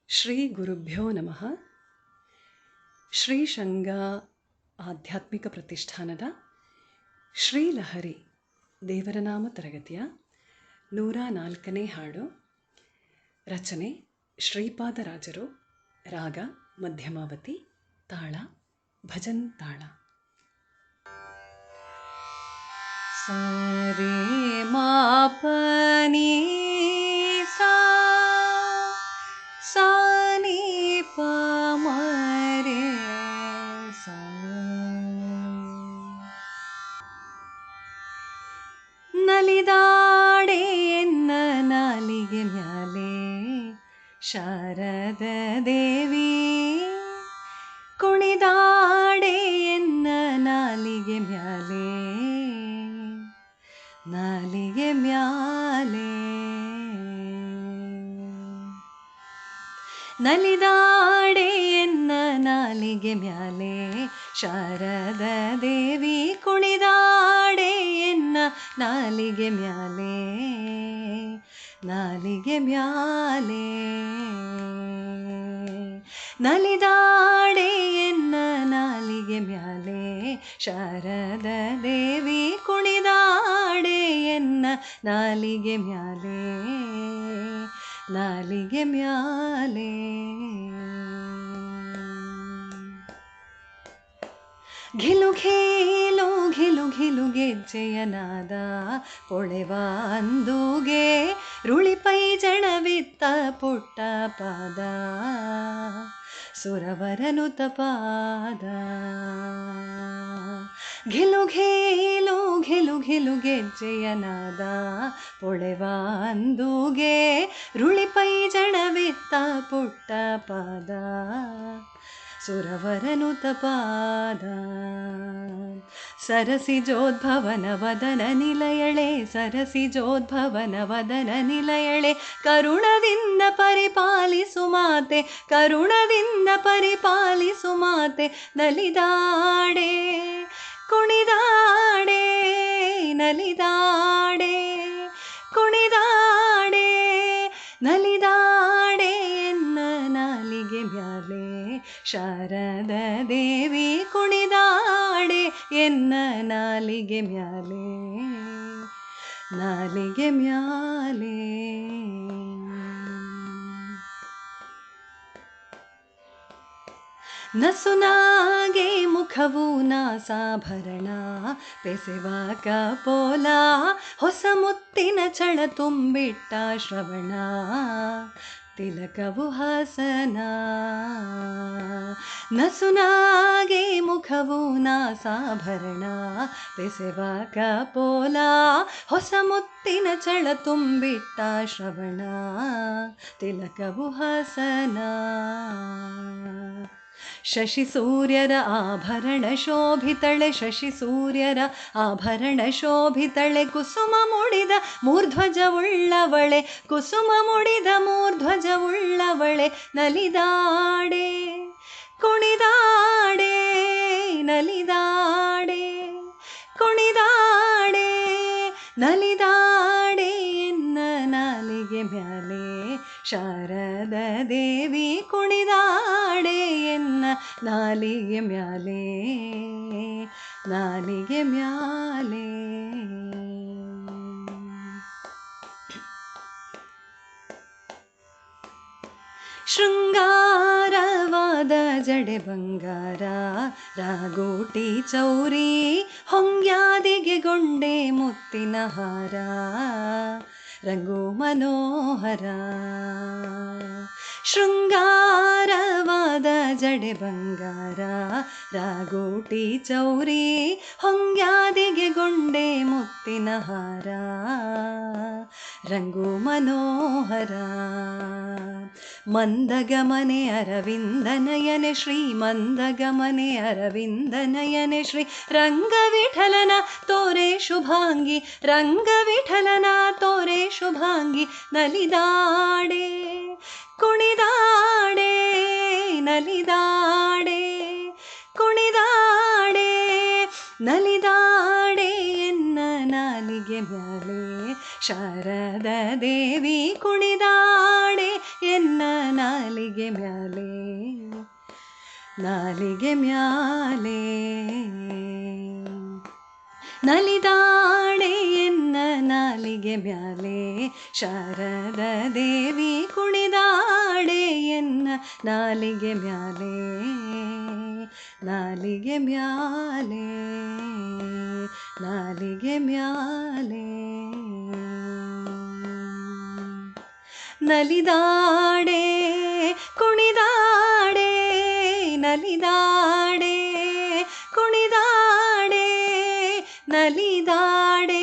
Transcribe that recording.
ಶ್ರೀ ಗುರುಭ್ಯೋ ನಮಃ. ಶ್ರೀಶಂಗ ಆಧ್ಯಾತ್ಮಿಕ ಪ್ರತಿಷ್ಠಾನದ ಶ್ರೀಲಹರಿ ದೇವರನಾಮ ತರಗತಿಯ 104ನೇ ಹಾಡು. ರಚನೆ ಶ್ರೀಪಾದರಾಜರು. ರಾಗ ಮಧ್ಯಮಾವತಿ. ತಾಳ ಭಜನ್ ತಾಳ. ಸರಿ ಮಾಪನಿ ಸಾನಿ ಪಮರೆ ನಲಿದಾಡೆ ಎನ್ನ ನಾಲಿಗೆ ಮ್ಯಾಲೆ ಶಾರದ ದೇವಿ, ಕುಣಿದಾಡೆ ಎನ್ನ ನಾಲಿಗೆ ಮ್ಯಾಲೆ ನಾಲಿಗೆ ಮ್ಯಾಲೆ. ನಲಿದಾಡೆ ಎನ್ನ ನಾಲಿಗೆ ಮ್ಯಾಲೆ ಶಾರದ ದೇವಿ, ಕುಣಿದಾಡೆ ಎನ್ನ ನಾಲಿಗೆ ಮ್ಯಾಲೆ ನಾಲಿಗೆ ಮ್ಯಾಲೆ. ನಲಿದಾಡೆ ಎನ್ನ ನಾಲಿಗೆ ಮ್ಯಾಲೆ ಶಾರದ ದೇವಿ, ಕುಣಿದಾಡೆ ಎನ್ನ ನಾಲಿಗೆ ಮ್ಯಾಲೆ ನಾಲಿಗೆ ಮ್ಯಾಲೆ. ಘಿಲು ಘಿಲು ಘಿಲು ಘಿಲು ಗೆಜ್ಜೆಯ ನಾದ ಪೊಳೆವ ಅಂದುಗೆ, ರುಳಿಪೈ ಜಣವಿತ್ತ ಪುಟ್ಟ ಪಾದ ಸುರವರನುತ ಪಾದ. ಘಿಲು ಘಿಲು ಘಿಲು ಘಿಲು ಗೆಜ್ಜೆಯ ನಾದ ಪೊಳೆವ ಅಂದುಗೆ, ರುಳಿಪೈ ಜಣವಿತ್ತ ಪುಟ್ಟ ಪಾದ ಸುರವರನುತ ಪಾದ. ಸರಸಿಜೋದ್ಭವನ ವದನ ನಿಲಯಳೆ, ಸರಸಿಜೋದ್ಭವನ ವದನ ನಿಲಯಳೆ, ಕರುಣದಿಂದ ಪರಿಪಾಲಿಸು ಮಾತೆ, ಕರುಣದಿಂದ ಪರಿಪಾಲಿಸು ಮಾತೆ. ನಲಿದಾಡೆ ಕುಣಿದಾಡೆ ನಲಿದಾಡೆ ಕುಣಿದಾಡೆ ನಲಿದಾಡೆ ಎನ್ನ ನಾಲಿಗೆ ಮ್ಯಾಲೆ ಶಾರದ ದೇವಿ, ಕುಣಿದಾಡೆ ಎನ್ನ ನಾಲಿಗೆ ಮ್ಯಾಲೆ ನಾಲಿಗೆ ಮ್ಯಾಲೆ. ನಸುನಾಗೆ ಮುಖವು ನಾಸಾಭರಣ, ಪೆಸೆವ ಕಪೋಲ ಹೊಸ ಮುತ್ತಿನ ಚಳ ತುಂಬಿಟ್ಟ ಶ್ರವಣ, ತಿಲಕವು ಹಾಸನ. ನಸುನಾಗೆ ಮುಖವು ನಾಸಾಭರಣ, ಪೆಸೆವ ಕಪೋಲ ಹೊಸ ಮುತ್ತಿನ ಚಳ ತುಂಬಿಟ್ಟ ಶ್ರವಣ, ತಿಲಕವು ಹಾಸನ. ಶಶಿ ಸೂರ್ಯರ ಆಭರಣ ಶೋಭಿತಳೆ, ಶಶಿ ಸೂರ್ಯರ ಆಭರಣ ಶೋಭಿತಳೆ, ಕುಸುಮ ಮುಡಿದ ಮೂರ್ಧ್ವಜವುಳ್ಳವಳೆ, ಕುಸುಮ ಮುಡಿದ ಮೂರ್ಧ್ವಜವುಳ್ಳವಳೆ. ನಲಿದಾಡೆ ಕುಣಿದಾಡೆ ನಲಿದಾಡೆ ಕುಣಿದಾಡೆ ನಲಿದಾಡೆ ಎನ್ನ ನಾಲಿಗೆ ಮ್ಯಾಲೆ ಶಾರದ ದೇವಿ, ಕುಣಿದಾಡೆ ಎನ್ನ ನಾಲಿಗೆ ಮ್ಯಾಲೆ ನಾಲಿಗೆ ಮ್ಯಾಲೆ. ಶೃಂಗಾರವಾದ ಜಡೆ ಬಂಗಾರ, ರಾಗೋಟಿ ಚೌರಿ, ಹೊಂಗ್ಯಾದಿಗೆ ಗೊಂಡೆ ಮುತ್ತಿನ ಹಾರ, ರಂಗು ಮನೋಹರ. ಶೃಂಗಾರವಾದ ಜಡೆ ಬಂಗಾರ, ರಾಗೋಟಿ ಚೌರಿ, ಹೊಂಗ್ಯಾದಿಗೆ ಗೊಂಡೆ ಮುತ್ತಿನ ಹಾರ, ರಂಗು ಮನೋಹರ. ಮಂದಗಮನೆ ಅರವಿಂದನಯನೆ ಶ್ರೀ, ಮಂದಗಮನೆ ಅರವಿಂದನಯನೆ ಶ್ರೀ, ರಂಗವಿಠಲನ ತೋರೆ ಶುಭಾಂಗಿ, ರಂಗವಿಠಲನ ತೋರೆ ಶುಭಾಂಗಿ. ನಲಿದಾಡೆ ಕುಣಿದಾಡೆ ನಲಿದಾಡೆ ಕುಣಿದಾಡೆ ನಲಿದಾಡೆ ಎನ್ನ ನಾಲಿಗೆ ಮ್ಯಾಲೆ ಶಾರದ ದೇವಿ, ಕುಣಿದಾಡೆ ಎನ್ನ ನಾಲಿಗೆ ನಾಲಿಗೆ ಮ್ಯಾಲೆ ನಾಲಿಗೆ ಮ್ಯಾಲೆ ನಲಿದಾಡೆ ಎನ್ನ ನಾಲಿಗೆ ಮ್ಯಾಲೆ ಶಾರದ ದೇವಿ ಕುಣಿದಾಡೆ ಎನ್ನ ನಾಲಿಗೆ ಮ್ಯಾಲೆ ನಾಲಿಗೆ ಮ್ಯಾಲೆ ನಾಲಿಗೆ ಮ್ಯಾಲೆ ನಲಿದಾಡೆ ಕುಣಿದಾಡೆ ನಲಿದಾಡೆ ಕುಣಿದಾಡೆ ನಲಿದಾಡೆ